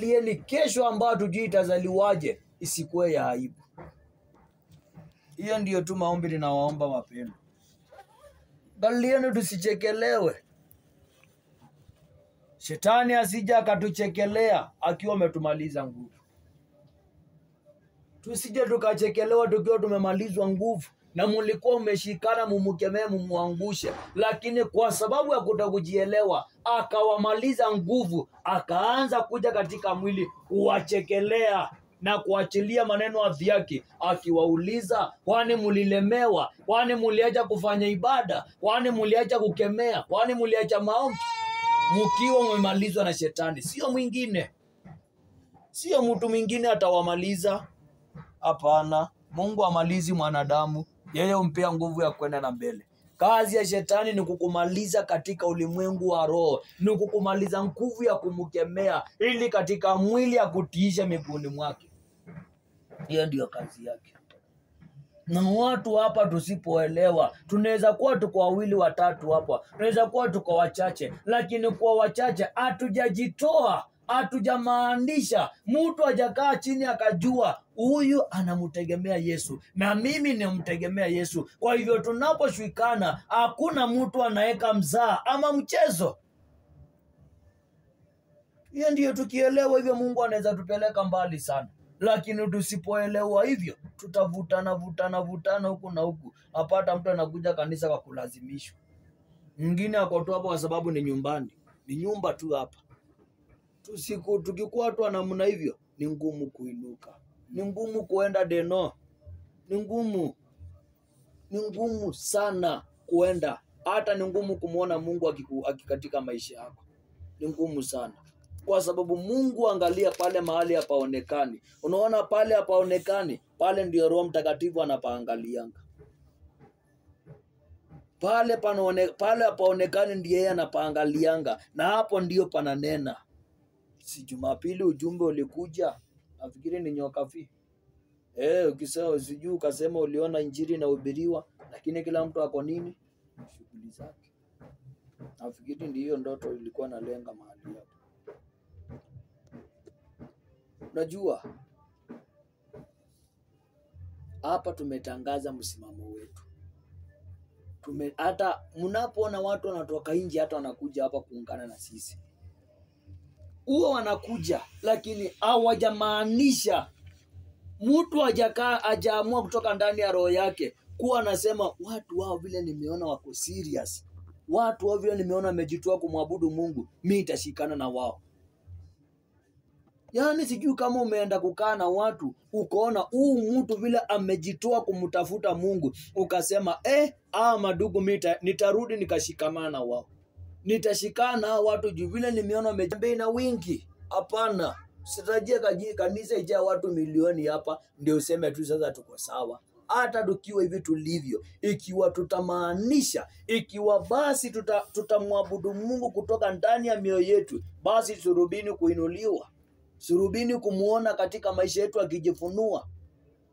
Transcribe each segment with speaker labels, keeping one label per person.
Speaker 1: Lieni kesho ambayo tujui itazaliwaje isikuwe ya aibu. Hiyo ndiyo tu maombi ninawaomba wapendwa. Angalieni tusichekelewe. Shetani asija akatuchekelea akiwa ametumaliza nguvu. Tusije tukachekelewa tukiwa tumemalizwa nguvu na mulikuwa umeshikana mumukemee mumuangushe, lakini kwa sababu ya kutokujielewa akawamaliza nguvu, akaanza kuja katika mwili kuwachekelea na kuachilia maneno adhi yake, akiwauliza, kwani mulilemewa? Kwani muliacha kufanya ibada? Kwani muliacha kukemea? Kwani muliacha maombi? Mkiwa mmemalizwa na shetani. Sio mwingine, sio mtu mwingine atawamaliza. Hapana, Mungu amalizi mwanadamu, yeye umpea nguvu ya kwenda na mbele. Kazi ya shetani ni kukumaliza katika ulimwengu wa roho, ni kukumaliza nguvu ya kumkemea ili katika mwili ya kutiisha miguuni mwake. Hiyo ndio kazi yake. Na watu hapa tusipoelewa, tunaweza kuwa tuko wawili watatu hapa, tunaweza kuwa tuko wachache, lakini kwa wachache hatujajitoa, hatujamaanisha. Mtu hajakaa chini akajua huyu anamtegemea Yesu na mimi nimtegemea Yesu. Kwa hivyo tunaposhikana, hakuna mtu anaweka mzaa ama mchezo. Hiyo ndio tukielewa hivyo, Mungu anaweza tupeleka mbali sana. Lakini tusipoelewa hivyo, tutavutana huku na huku. Apata mtu anakuja kanisa kwa kulazimishwa. Mwingine akotoa hapo kwa sababu ni nyumbani. Ni nyumba tu hapa. Tukikuwa tu namna hivyo, ni ngumu kuinuka. Ni ngumu kuenda deno. Ni ngumu sana kuenda. Hata ni ngumu kumuona Mungu akikatika maisha yako. Ni ngumu sana. Kwa sababu Mungu angalia pale mahali hapaonekani. Unaona pale hapaonekani, pale ndio Roho Mtakatifu anapaangalianga. Pale hapaonekani ndiye yeye anapaangalianga, na hapo ndio pananena. Si Jumapili ujumbe ulikuja, nafikiri ni nyokafi. Ukisema sijui ukasema uliona injili inahubiriwa, lakini kila mtu ako nini? Shughuli zake. Nafikiri ndio ndoto ilikuwa nalenga mahali hapo. Unajua, hapa tumetangaza msimamo wetu. Hata mnapoona watu wanatoka nje, hata wanakuja hapa kuungana na sisi. Huo wanakuja, lakini hawajamaanisha. Mtu hajaamua kutoka ndani ya roho yake kuwa anasema watu wao vile nimeona wako serious. Watu wao vile nimeona wamejitoa kumwabudu Mungu, mimi nitashikana na wao. Yaani sijui kama umeenda kukaa na watu ukaona huu mtu vile amejitoa kumtafuta Mungu, ukasema madugu nitarudi nikashikamana na wao. Nitashikana na watu juu vile nimeona wamejambei na wingi. Hapana, sitarajia kanisa ijaa watu milioni hapa ndio useme tu sasa tuko sawa. Hata tukiwa hivi tulivyo, ikiwa tutamaanisha, ikiwa basi tutamwabudu Mungu kutoka ndani ya mioyo yetu, basi surubini kuinuliwa. Surubini kumuona katika maisha yetu akijifunua.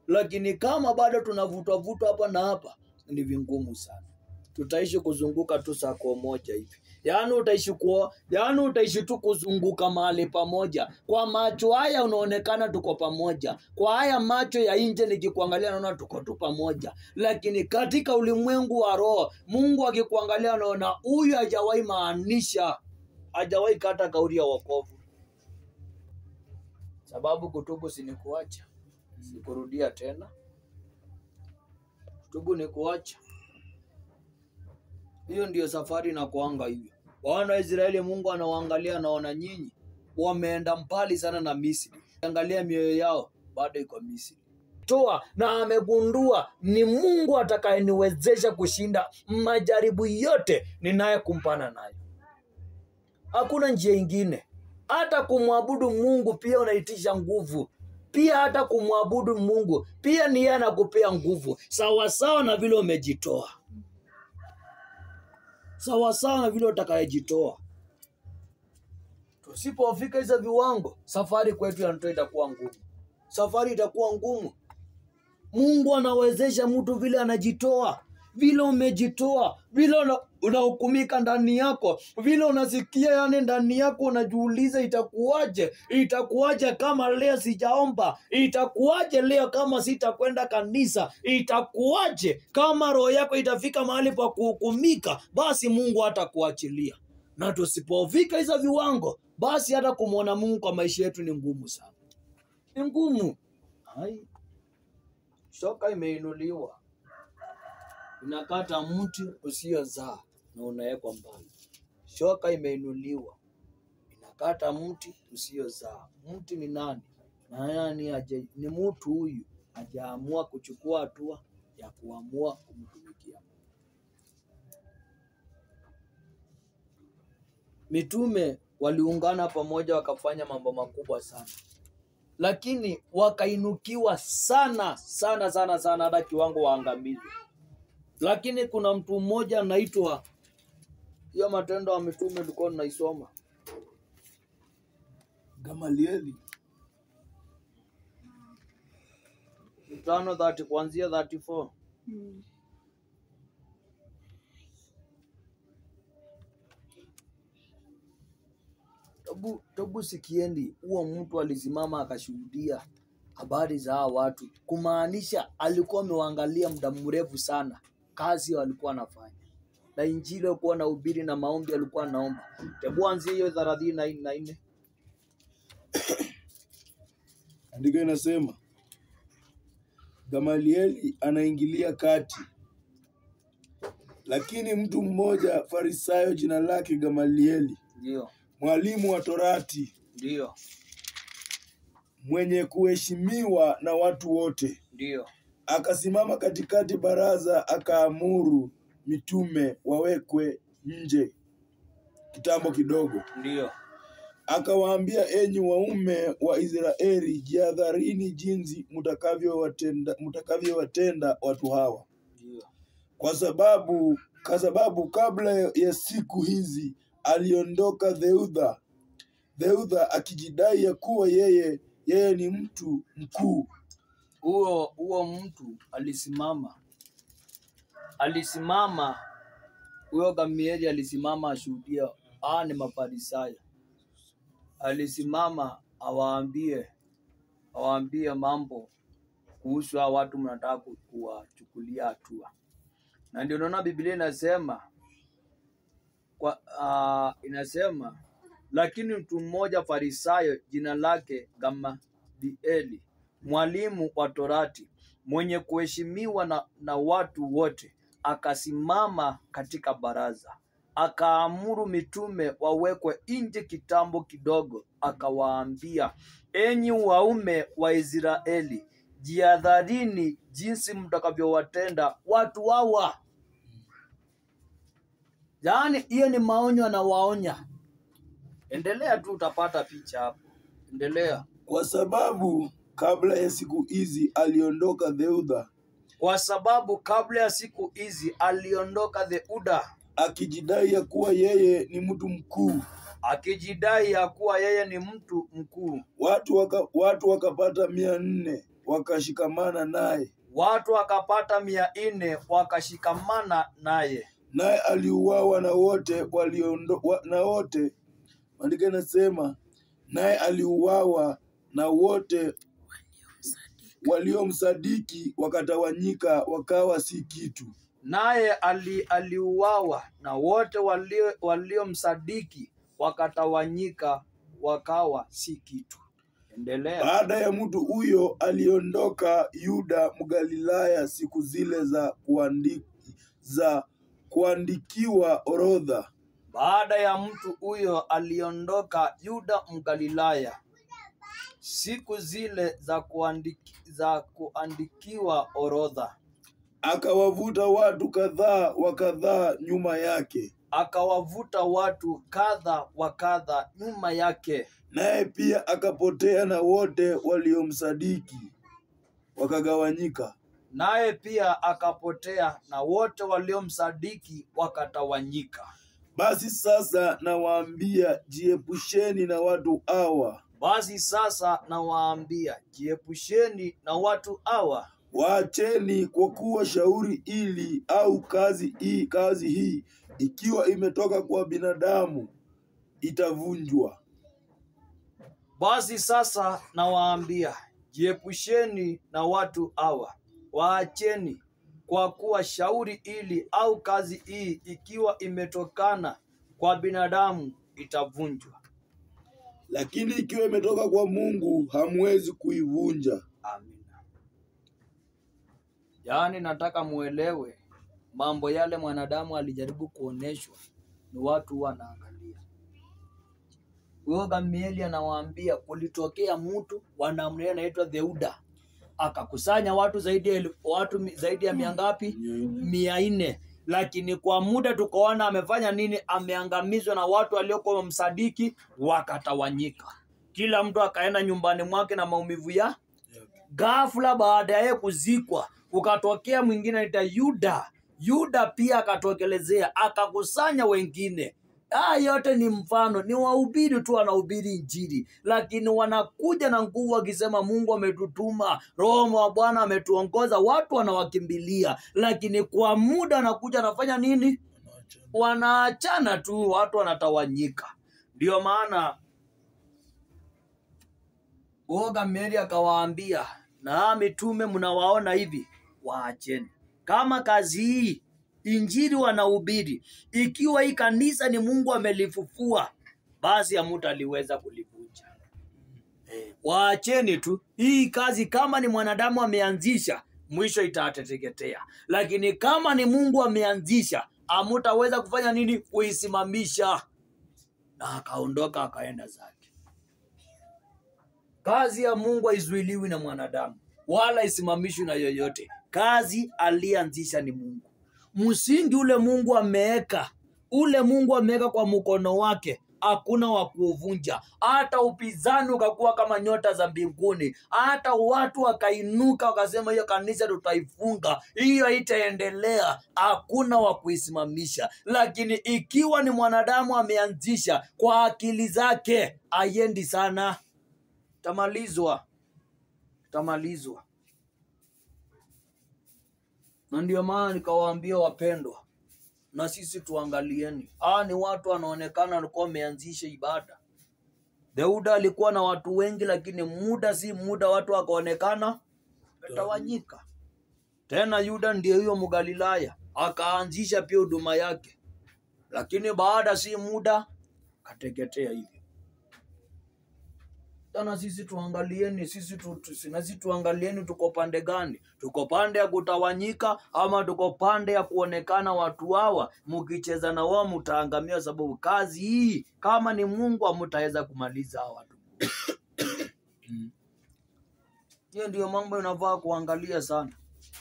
Speaker 1: Lakini kama bado tunavutwa hapa na hapa, ni vingumu sana. Tutaishi kuzunguka tu sako moja hivi. Yaani utaishi tu kuzunguka mahali pamoja. Kwa macho haya unaonekana tuko pamoja. Kwa haya macho ya nje nikikuangalia naona tuko tu pamoja. Lakini katika ulimwengu wa roho, Mungu akikuangalia anaona huyu hajawahi maanisha, hajawahi kata kauli ya wokovu. Sababu kutubu si ni kuacha, si kurudia tena. Kutubu ni kuacha. Hiyo ndio safari na kuanga hivyo. Wana wa Israeli Mungu anawaangalia, anaona nyinyi wameenda mbali sana na Misri. Angalia mioyo yao bado iko Misri. Na amegundua ni Mungu atakayeniwezesha kushinda majaribu yote ninaye kumpana nayo. Hakuna njia ingine. Hata kumwabudu Mungu pia unaitisha nguvu. Pia hata kumwabudu Mungu pia ni yeye anakupea nguvu. Sawa sawa na vile umejitoa. Sawa sawa na vile utakayejitoa. Tusipofika hizo viwango, safari kwetu ya ndoto itakuwa ngumu. Safari itakuwa ngumu. Mungu anawezesha mtu vile anajitoa. vile umejitoa, vile unahukumika ndani yako, vile unasikia yani ndani yako unajiuliza itakuwaje kama leo sijaomba, itakuwaje leo kama sitakwenda kanisa, itakuwaje kama roho yako itafika mahali pa kuhukumika. Basi Mungu hatakuachilia, na tusipofika hizo viwango, basi hata kumwona Mungu kwa maisha yetu ni ngumu sana, ni ngumu. Hai, shoka imeinuliwa, inakata mti usiozaa na unawekwa mbali. Shoka imeinuliwa, inakata mti usiozaa. Mti ni nani? Ni mtu huyu hajaamua kuchukua hatua ya kuamua kumtumikia. Mitume waliungana pamoja wakafanya mambo makubwa sana, lakini wakainukiwa sana hata kiwango waangamizwe. Lakini kuna mtu mmoja anaitwa, hiyo Matendo ya Mitume tulikuwa tunaisoma,
Speaker 2: Gamalieli
Speaker 1: 5:30 kuanzia 34. Tabu sikiendi, huo mtu alisimama akashuhudia habari za hao watu, kumaanisha alikuwa amewaangalia muda mrefu sana kazi walikuwa wanafanya, na injili alikuwa na ubiri na maombi alikuwa anaomba. Hebu anzie hiyo 34.
Speaker 2: andiko inasema, Gamalieli anaingilia kati. Lakini mtu mmoja Farisayo, jina lake Gamalieli,
Speaker 1: ndio
Speaker 2: mwalimu wa Torati,
Speaker 1: ndio
Speaker 2: mwenye kuheshimiwa na watu wote,
Speaker 1: ndio
Speaker 2: akasimama katikati baraza, akaamuru mitume wawekwe nje kitambo kidogo.
Speaker 1: ndio
Speaker 2: Akawaambia, enyi waume wa Israeli, jihadharini jinsi mtakavyowatenda watu hawa,
Speaker 1: ndio
Speaker 2: kwa sababu kabla ya siku hizi aliondoka Theuda akijidai ya kuwa yeye ni mtu mkuu.
Speaker 1: Huo mtu alisimama, huyo Gamalieli alisimama ashuhudia, ni Mafarisayo. Alisimama awaambie mambo kuhusu hao watu mnataka kuwachukulia hatua. Na ndio naona Biblia inasema lakini mtu mmoja Farisayo, jina lake Gamalieli, mwalimu wa Torati, mwenye kuheshimiwa na watu wote, akasimama katika baraza, akaamuru mitume wawekwe nje kitambo kidogo. Akawaambia, enyi waume wa Israeli, jihadharini jinsi mtakavyowatenda watu hawa. Yaani hiyo ni maonyo, anawaonya. Endelea tu, utapata picha hapo. Endelea.
Speaker 2: Kwa sababu kabla ya siku hizi aliondoka Theuda, akijidai ya kuwa yeye ni mtu mkuu. Watu wakapata 400 wakashikamana naye. Naye aliuawa na wote andika inasema, naye aliuawa na wote waliomsadiki wakatawanyika wakawa si kitu.
Speaker 1: Naye aliuawa na wote waliomsadiki wakatawanyika wakawa si kitu. Endelea.
Speaker 2: Baada ya mtu huyo aliondoka Yuda Mgalilaya siku zile za kuandikiwa orodha.
Speaker 1: Baada ya mtu huyo aliondoka Yuda Mgalilaya siku zile za kuandikiwa orodha.
Speaker 2: Akawavuta watu kadhaa wa kadhaa nyuma yake. Naye pia akapotea na wote waliomsadiki wakagawanyika. Basi sasa nawaambia, jiepusheni na watu hawa. Waacheni kwa kuwa shauri ili au kazi hii ikiwa imetoka kwa binadamu itavunjwa.
Speaker 1: Basi sasa nawaambia, jiepusheni na watu hawa, waacheni, kwa kuwa shauri ili au kazi hii ikiwa imetokana kwa binadamu itavunjwa,
Speaker 2: Lakini ikiwa imetoka kwa Mungu hamwezi kuivunja.
Speaker 1: Amina. Yaani nataka muelewe mambo yale mwanadamu alijaribu kuoneshwa ni watu wanaangalia. Huyo Gamalieli anawaambia kulitokea mtu wa namna hiyo anaitwa Theuda. Akakusanya watu zaidi ya mia ngapi? 400. Lakini kwa muda tukaona amefanya nini? Ameangamizwa na watu waliokuwa msadiki wakatawanyika. Kila mtu akaenda nyumbani mwake na maumivu ya ghafla. Baada ya kuzikwa ukatokea mwingine anaitwa Yuda. Yuda pia akatokelezea akakusanya wengine. Yote ni mfano, ni wahubiri tu wanahubiri Injili, lakini wanakuja na nguvu wakisema Mungu ametutuma, Roho wa Bwana ametuongoza, watu wanawakimbilia, lakini kwa muda anakuja anafanya nini? Wanaachana tu, watu wanatawanyika. Ndio maana Gamalieli akawaambia, na mitume mnawaona hivi, waacheni. Kama kazi hii Injili wanahubiri, ikiwa hii kanisa ni Mungu amelifufua, basi hamtaliweza kulivunja. Waacheni tu hii kazi. Kama ni mwanadamu ameanzisha, mwisho itateketea. Lakini kama ni Mungu ameanzisha, hamtaweza kufanya nini? Kuisimamisha. Na akaondoka akaenda zake. Kazi ya Mungu haizuiliwi na mwanadamu, wala isimamishwi na yoyote. Kazi alianzisha ni Mungu. Msingi ule Mungu ameweka, kwa mkono wake, hakuna wa kuuvunja. Hata upinzani ukakuwa kama nyota za mbinguni, hata watu wakainuka wakasema hiyo kanisa tutaifunga, hiyo haitaendelea, hakuna wa kuisimamisha. Lakini ikiwa ni mwanadamu ameanzisha kwa akili zake, haiendi sana, tamalizwa. Na ndio maana nikawaambia wapendwa, na sisi tuangalieni. Ni watu wanaonekana walikuwa wameanzisha ibada. Theuda alikuwa na watu wengi, lakini muda si muda watu wakaonekana tawanyika. Tena Yuda ndio huyo Mgalilaya, akaanzisha pia huduma yake, lakini baada si muda kateketea hivyo. Tena sisi tuangalieni, tuangalieni tuko pande gani? Tuko pande ya kutawanyika ama tuko pande ya kuonekana watu hawa mkicheza na wao mtaangamia, sababu kazi hii kama ni Mungu hamtaweza kumaliza hawa watu. Hiyo ndio mambo inafaa kuangalia sana,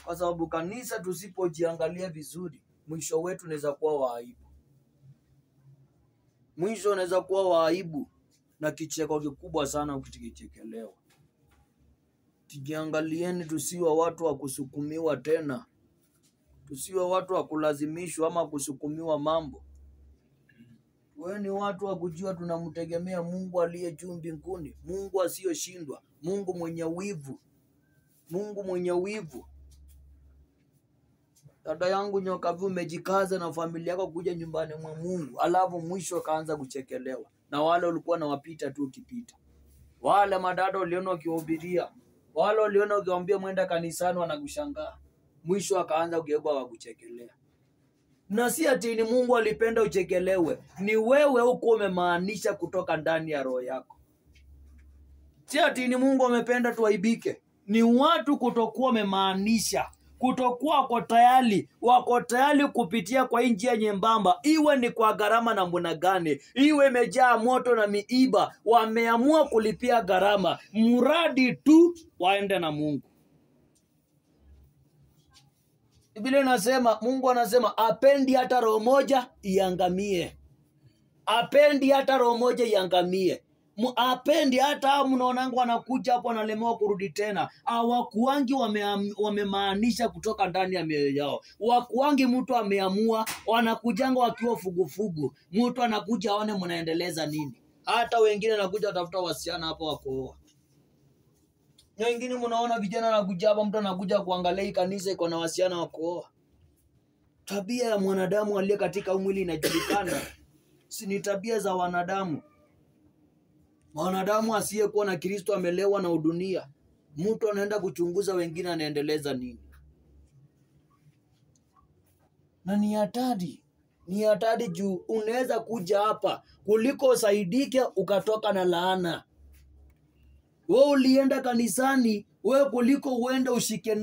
Speaker 1: kwa sababu kanisa tusipojiangalia vizuri, mwisho wetu unaweza kuwa wa aibu. Na kicheko kikubwa sana ukichekelewa. Tujiangalieni, tusiwe watu wa kusukumiwa tena. Tusiwe watu wa kulazimishwa ama kusukumiwa mambo. Wewe ni watu wa kujua tunamtegemea Mungu aliye juu mbinguni, Mungu asiyoshindwa, Mungu mwenye wivu. Dada yangu Nyokavu, umejikaza na familia yako kuja nyumbani mwa Mungu, alafu mwisho kaanza kuchekelewa na wale walikuwa na wapita tu ukipita. Wale madada waliona ukihubiria, wale waliona ukiwaambia mwenda kanisani wanakushangaa. Mwisho akaanza kugeuka wa kuchekelea. Na si ati ni Mungu alipenda uchekelewe, ni wewe uko umemaanisha kutoka ndani ya roho yako. Si ati ni Mungu amependa tuaibike, ni watu kutokuwa wamemaanisha, kutokuwa wako tayari kupitia kwa njia nyembamba, iwe ni kwa gharama na mbona gani, iwe imejaa moto na miiba, wameamua kulipia gharama, mradi tu waende na Mungu. Biblia inasema, Mungu anasema apendi hata roho moja iangamie. Apendi hata roho moja iangamie. Apendi hata mnaonanga wanakuja hapo wanalemewa kurudi tena. Hawakuangi wamemaanisha kutoka ndani ya mioyo yao. Wakuangi mtu ameamua, wanakujanga wakiwa fugufugu. Mtu anakuja aone mnaendeleza nini. Hata wengine wanakuja watafuta wasichana hapo wakooa. Na wengine mnaona vijana wanakuja hapa, mtu anakuja kuangalia hii kanisa iko na wasichana wa kuoa. Tabia ya mwanadamu aliye katika mwili inajulikana. Si ni tabia za wanadamu. Mwanadamu asiyekuwa na Kristo amelewa na udunia. Mtu anaenda kuchunguza wengine anaendeleza nini. Na ni hatari. Ni hatari juu unaweza kuja hapa kuliko usaidike ukatoka na laana. Wewe ulienda kanisani, wewe kuliko uende ushike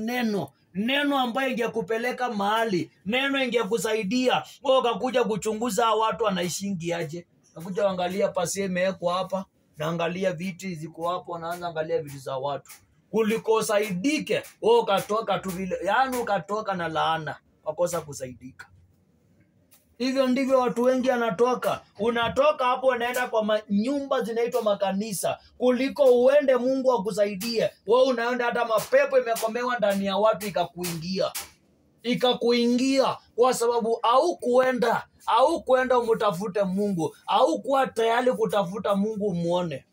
Speaker 1: neno ambayo ingekupeleka mahali, neno ingekusaidia, wewe ukakuja kuchunguza watu wanaishingi aje. Nakuja angalia pasi imewekwa hapa, naangalia viti ziko hapo, naanza angalia vitu za watu. Kuliko usaidike, wewe ukatoka tu vile, yaani ukatoka na laana, ukakosa kusaidika. Hivyo ndivyo watu wengi anatoka. Unatoka hapo unaenda kwa nyumba zinaitwa makanisa. Kuliko uende Mungu akusaidie. Wewe unaenda hata mapepo imekomewa ndani ya watu ikakuingia. Ikakuingia kwa sababu au kuenda umtafute Mungu. Au kuwa tayari kutafuta Mungu muone.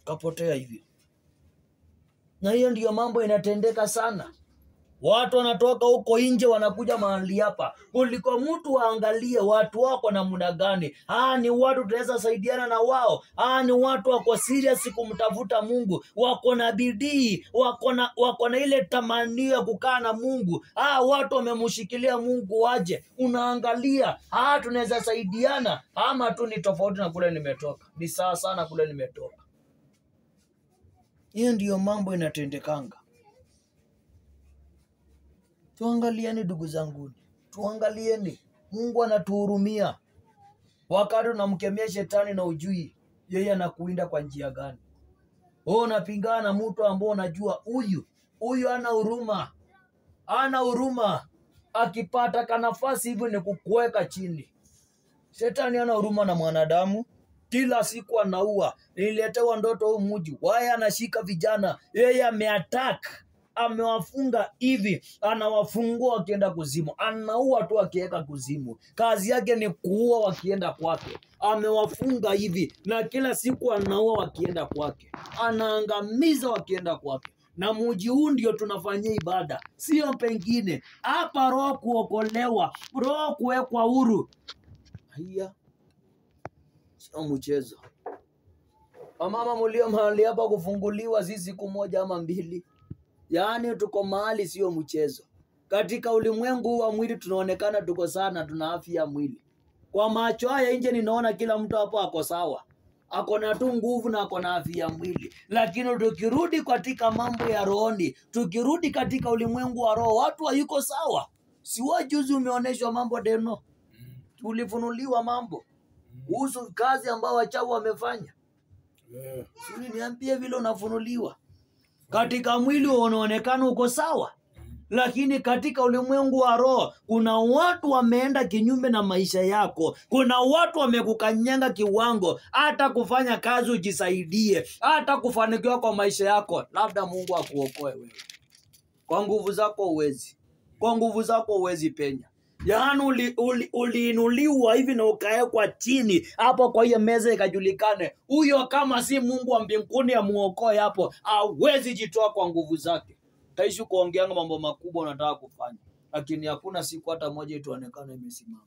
Speaker 1: Kapotea hivi. Na hiyo ndiyo mambo inatendeka sana. Watu wanatoka huko nje wanakuja mahali hapa. Kuliko mtu waangalie watu wako namna gani. Ni watu tunaweza saidiana na wao. Ni watu wako serious kumtafuta Mungu. Wako na bidii, wako na ile tamanio ya kukaa na Mungu. Watu wamemshikilia Mungu waje. Unaangalia, tunaweza saidiana ama tu ni tofauti na kule nimetoka. Ni sawa sana kule nimetoka. Hiyo ndiyo mambo inatendekanga. Tuangalieni ndugu zangu. Tuangalieni. Mungu anatuhurumia. Wakati unamkemea shetani na ujui yeye anakuinda kwa njia gani. Wewe unapingana na mtu ambaye unajua huyu ana huruma. Ana huruma. Akipata kanafasi hivyo ni kukuweka chini. Shetani ana huruma na mwanadamu. Kila siku anaua. Nililetewa ndoto huu mji. Waya anashika vijana. Yeye ameattack. Amewafunga hivi, anawafungua wakienda kuzimu, anaua tu akiweka kuzimu. Kazi yake ni kuua wakienda kwake. Amewafunga hivi na kila siku anaua wakienda kwake, anaangamiza wakienda kwake. Na mji huu ndio tunafanyia ibada, sio pengine. Hapa roho kuokolewa, roho kuwekwa huru. Haya sio mchezo. Mama mulio mahali hapa kufunguliwa si siku moja ama mbili. Yaani tuko mahali sio mchezo. Katika ulimwengu wa mwili tunaonekana tuko sana, tuna afya ya mwili. Kwa macho haya nje ninaona kila mtu hapo ako sawa. Ako na tu nguvu na ako na afya ya mwili. Lakini tukirudi katika mambo ya rohoni, tukirudi katika ulimwengu wa roho, watu hayuko sawa. Si wajuzi umeoneshwa mambo deno. Tulifunuliwa mambo kuhusu kazi ambao wachawi wamefanya. Suri niambie vile unafunuliwa. Katika mwili unaonekana uko sawa, lakini katika ulimwengu wa roho kuna watu wameenda kinyume na maisha yako. Kuna watu wamekukanyanga kiwango, hata kufanya kazi ujisaidie, hata kufanikiwa kwa maisha yako. Labda Mungu akuokoe wewe. Kwa nguvu zako uwezi. Kwa nguvu zako uwezi penya. Yaani uliinuliwa hivi na ukawekwa chini hapo kwa hiyo meza ikajulikane. Huyo kama si Mungu wa mbinguni amuokoe hapo, hawezi jitoa kwa nguvu zake. Taishi kuongeanga mambo makubwa unataka kufanya, lakini hakuna siku hata moja itaonekana imesimama.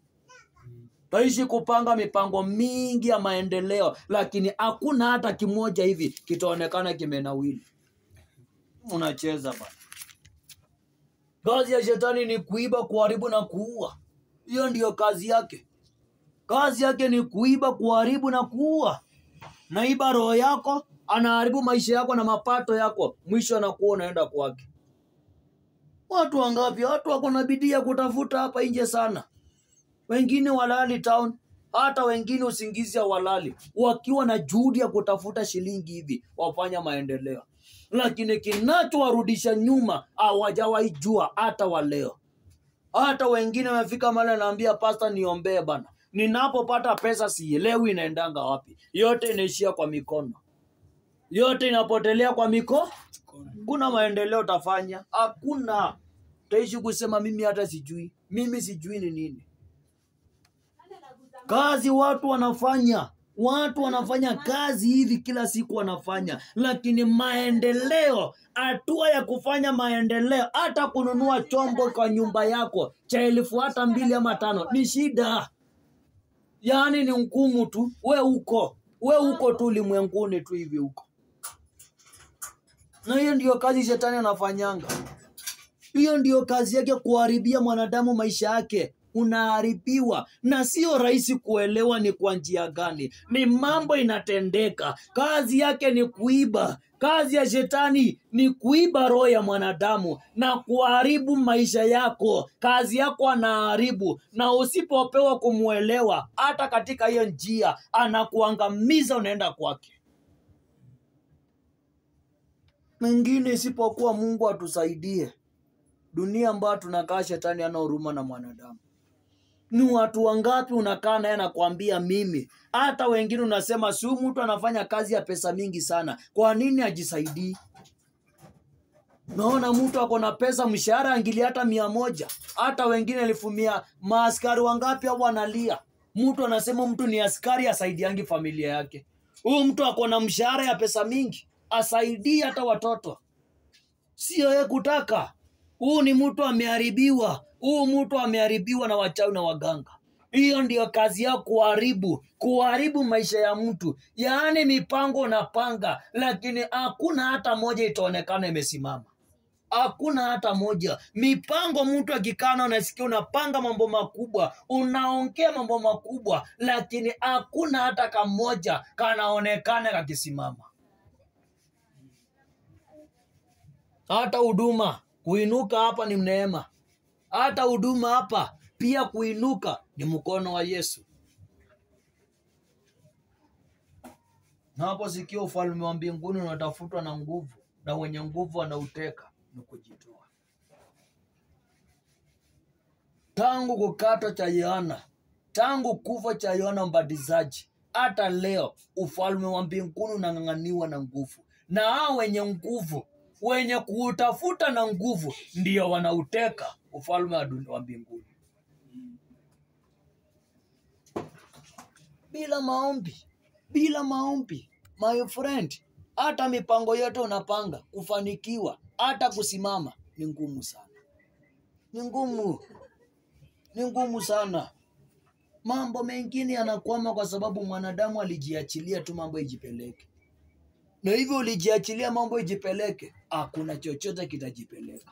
Speaker 1: Taishi kupanga mipango mingi ya maendeleo, lakini hakuna hata kimoja hivi kitaonekana kimenawili. Unacheza bana. Kazi ya shetani ni kuiba, kuharibu na kuua. Hiyo ndiyo kazi yake. Kazi yake ni kuiba, kuharibu na kuua. Naiba roho yako, anaharibu maisha yako na mapato yako. Mwisho anakuwa unaenda kwake. Watu wangapi? Watu wako na bidii ya kutafuta hapa nje sana. Wengine walali town, hata wengine usingizi ya walali. Wakiwa na juhudi ya kutafuta shilingi hivi, wafanya maendeleo. Lakini kinachowarudisha nyuma hawajawahi jua hata wa leo. Hata wengine wamefika mahali naambia pastor niombee bana. Ninapopata pesa sielewi inaendanga wapi. Yote inaishia kwa mikono. Yote inapotelea kwa mikono. Kuna maendeleo utafanya? Hakuna. Utaishi kusema mimi hata sijui. Mimi sijui ni nini. Kazi watu wanafanya. Watu wanafanya kazi hivi kila siku wanafanya, lakini maendeleo, hatua ya kufanya maendeleo, hata kununua chombo kwa nyumba yako cha 1000 hata 2 ama 5 ni shida. Yaani ni ngumu tu. We uko tu ulimwenguni tu hivi huko. Na hiyo ndiyo kazi shetani anafanyanga. Hiyo ndiyo kazi yake, kuharibia mwanadamu maisha yake. Unaharibiwa na sio rahisi kuelewa ni kwa njia gani. Ni mambo inatendeka. Kazi yake ni kuiba. Kazi ya shetani ni kuiba roho ya mwanadamu na kuharibu maisha yako. Kazi yako anaharibu, na usipopewa kumuelewa hata katika hiyo njia anakuangamiza, unaenda kwake. Mengine isipokuwa Mungu atusaidie. Dunia ambayo tunakaa, shetani hana huruma na mwanadamu. Ni watu wangapi unakaa naye anakuambia mimi. Hata wengine unasema si mtu anafanya kazi ya pesa mingi sana, kwa nini ajisaidii? Naona mtu ako na pesa, mshahara angilia hata 100, hata wengine 1000. Maaskari wangapi hao wanalia? Mtu anasema mtu ni askari asaidiangi familia yake. Huyu mtu ako na mshahara ya pesa mingi, asaidii hata watoto. Sio yeye kutaka. Huu ni mtu ameharibiwa. Huu mtu ameharibiwa na wachawi na waganga. Hiyo ndiyo kazi yao, kuharibu maisha ya mtu. Yaani mipango unapanga, lakini hakuna hata moja itaonekana imesimama. Hakuna hata moja. Mipango mtu akikana, unasikia unapanga mambo makubwa, unaongea mambo makubwa, lakini hakuna hata kamoja kanaonekana kakisimama. Hata huduma kuinuka hapa ni neema. Hata huduma hapa pia kuinuka ni mkono wa Yesu. Na hapo sikio, ufalme wa mbinguni unatafutwa na nguvu, na wenye nguvu wanauteka ni kujitoa. Tangu kukatwa cha Yohana, tangu kufa cha Yohana Mbatizaji, hata leo ufalme wa mbinguni unang'ang'aniwa na nguvu. Na hao wenye nguvu, wenye kuutafuta na nguvu, ndio wanauteka ufalme wa mbinguni. Bila maombi, my friend, hata mipango yote unapanga, kufanikiwa, hata kusimama ni ngumu sana. Ni ngumu sana. Mambo mengine yanakwama kwa sababu mwanadamu alijiachilia tu mambo ijipeleke. Na hivyo ulijiachilia mambo ijipeleke, hakuna chochote kitajipeleka.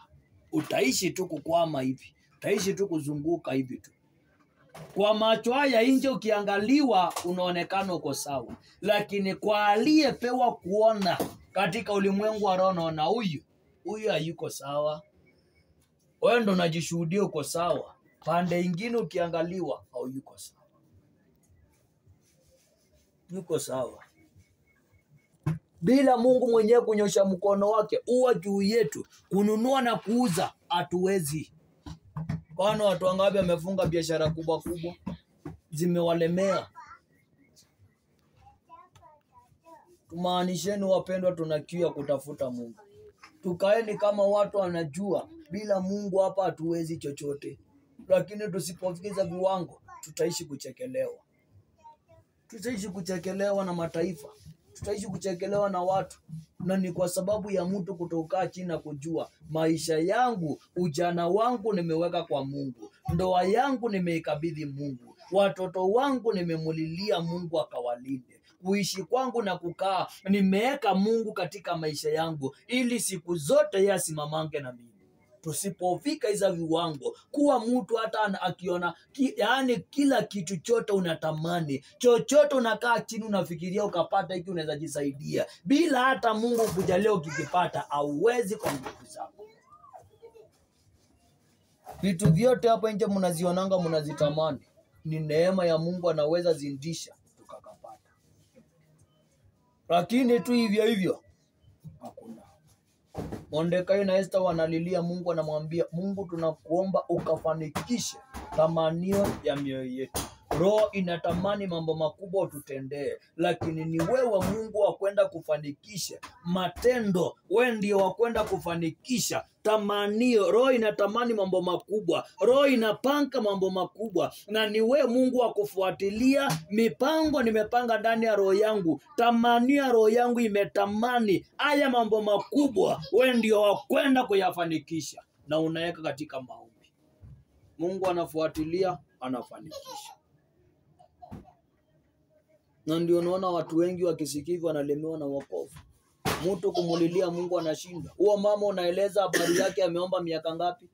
Speaker 1: Utaishi tu kukwama hivi. Utaishi tu kuzunguka hivi tu. Kwa macho haya nje ukiangaliwa unaonekana uko sawa, lakini kwa aliyepewa kuona katika ulimwengu wa roho, naona huyu hayuko sawa. Wewe ndo unajishuhudia uko sawa, pande ingine ukiangaliwa hayuko sawa. Yuko sawa. Bila Mungu mwenyewe kunyosha mkono wake uwa juu yetu, kununua na kuuza hatuwezi. Kwani watu wangapi wamefunga biashara kubwa zimewalemea? Tumaanisheni wapendwa, tunakia kutafuta Mungu. Tukaeni kama watu wanajua bila Mungu hapa hatuwezi chochote. Lakini tusipofikiza viwango, tutaishi kuchekelewa. Tutaishi kuchekelewa na mataifa. Tutaishi kuchekelewa na watu. Na ni kwa sababu ya mtu kutokaa chini na kujua maisha yangu, ujana wangu nimeweka kwa Mungu. Ndoa yangu nimeikabidhi Mungu. Watoto wangu nimemulilia Mungu akawalinde. Kuishi kwangu na kukaa nimeweka Mungu katika maisha yangu, ili siku zote yeye asimamange na mimi. Tusipofika hizo viwango, kuwa mtu hata akiona yaani kila kitu chote unatamani, chochote unakaa chini unafikiria ukapata hiki unaweza jisaidia, bila hata Mungu kujalia ukikipata hauwezi kwa nguvu zako. Vitu vyote hapa nje mnazionanga mnazitamani, ni neema ya Mungu anaweza zindisha tukakapata. Lakini tu hivyo hakuna. Mordekai na Esther wanalilia Mungu, anamwambia Mungu, tunakuomba ukafanikishe tamanio ya mioyo yetu. Roho inatamani mambo makubwa ututendee, lakini ni wewe Mungu wa kwenda kufanikisha matendo. Wewe ndio wa kwenda kufanikisha tamanio. Roho inatamani mambo makubwa, roho inapanga mambo makubwa, na ni wewe Mungu wa kufuatilia mipango nimepanga ndani ya roho yangu. Tamanio ya roho yangu imetamani haya mambo makubwa, wewe ndio wa kwenda kuyafanikisha, na unaweka katika maombi. Mungu anafuatilia, anafanikisha. Na ndio unaona watu wengi wakisikivu wanalemewa na wokovu. Mtu kumulilia Mungu anashinda. Huo mama unaeleza habari yake, ameomba miaka ngapi?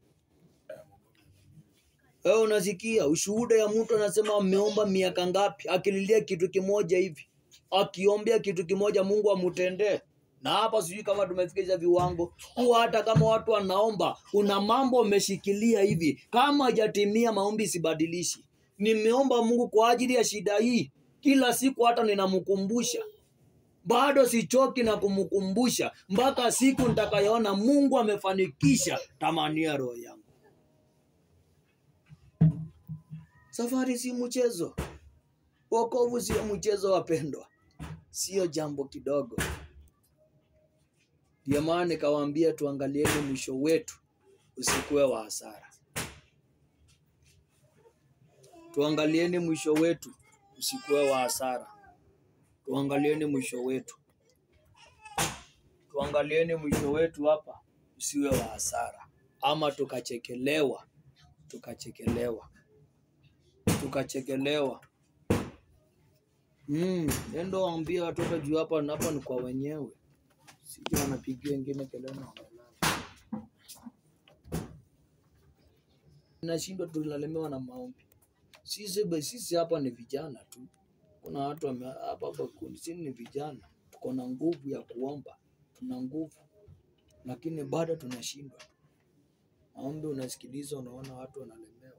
Speaker 1: Wewe unasikia ushuhuda ya mtu anasema ameomba miaka ngapi, akililia kitu kimoja hivi, akiombea kitu kimoja Mungu amutendee. Na hapa sijui kama tumefikia viwango huwa hata kama watu wanaomba, una mambo umeshikilia hivi, kama hajatimia maombi sibadilishi. Nimeomba Mungu kwa ajili ya shida hii, kila siku hata ninamkumbusha, bado sichoki na kumkumbusha mpaka siku nitakayoona Mungu amefanikisha tamanio ya roho yangu. Safari si mchezo. Wokovu sio mchezo wapendwa. Sio jambo kidogo. Ndio maana nikawaambia tuangalieni mwisho wetu usikuwe wa hasara. Tuangalieni mwisho wetu usikuwe wa hasara. Tuangalieni mwisho wetu. Tuangalieni mwisho wetu hapa usiwe wa hasara. Ama tukachekelewa. Nendo waambia watoto juu hapa ni kwa wenyewe. Sije wanapigia wengine kelele na wanalala. Nashindwa tunalemewa na maombi. Sisi hapa ni vijana tu. Kuna watu hapa sisi ni vijana. Tuko na nguvu ya kuomba. Tuna nguvu. Lakini bado tunashindwa. Maombi unasikiliza, unaona watu wanalemewa.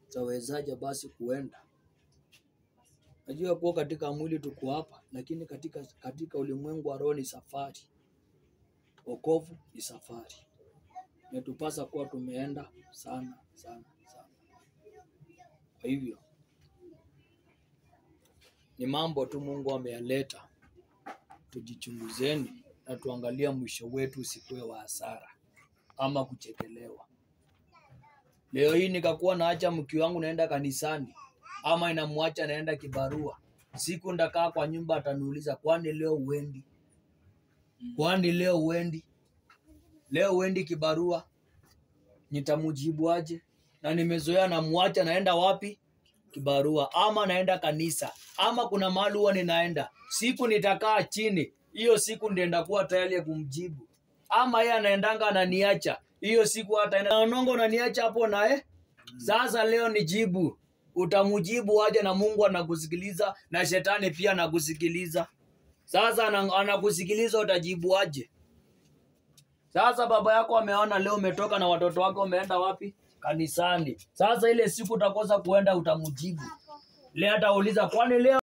Speaker 1: Tawezaje basi kuenda? Najua kuwa katika mwili tuko hapa, lakini katika ulimwengu wa roho ni safari. Wokovu ni safari. Netupasa kuwa tumeenda sana. Kwa hivyo ni mambo tu Mungu ameyaleta. Tujichunguzeni na tuangalia mwisho wetu usikuwe wa hasara ama kuchekelewa. Leo hii nikakuwa naacha mke wangu naenda kanisani, ama inamwacha naenda kibarua. Siku ndakaa kwa nyumba ataniuliza, kwani leo uendi? Kwani leo uendi? Leo uendi kibarua? Nitamujibu aje? Na nimezoea namwacha naenda wapi? Kibarua, ama naenda kanisa, ama kuna mahali huwa ninaenda. Siku nitakaa chini, hiyo siku ndienda kuwa tayari kumjibu. Ama yeye anaendanga ananiacha, hiyo siku hata naonongo unaniacha hapo nae. Sasa leo nijibu. Utamujibu aje? Na Mungu anakusikiliza na shetani pia anakusikiliza. Sasa anakusikiliza, utajibu aje? Sasa baba yako ameona leo umetoka na watoto wako umeenda wapi? Kanisani. Sasa ile siku utakosa kuenda, utamujibu. Leo atauliza, kwani leo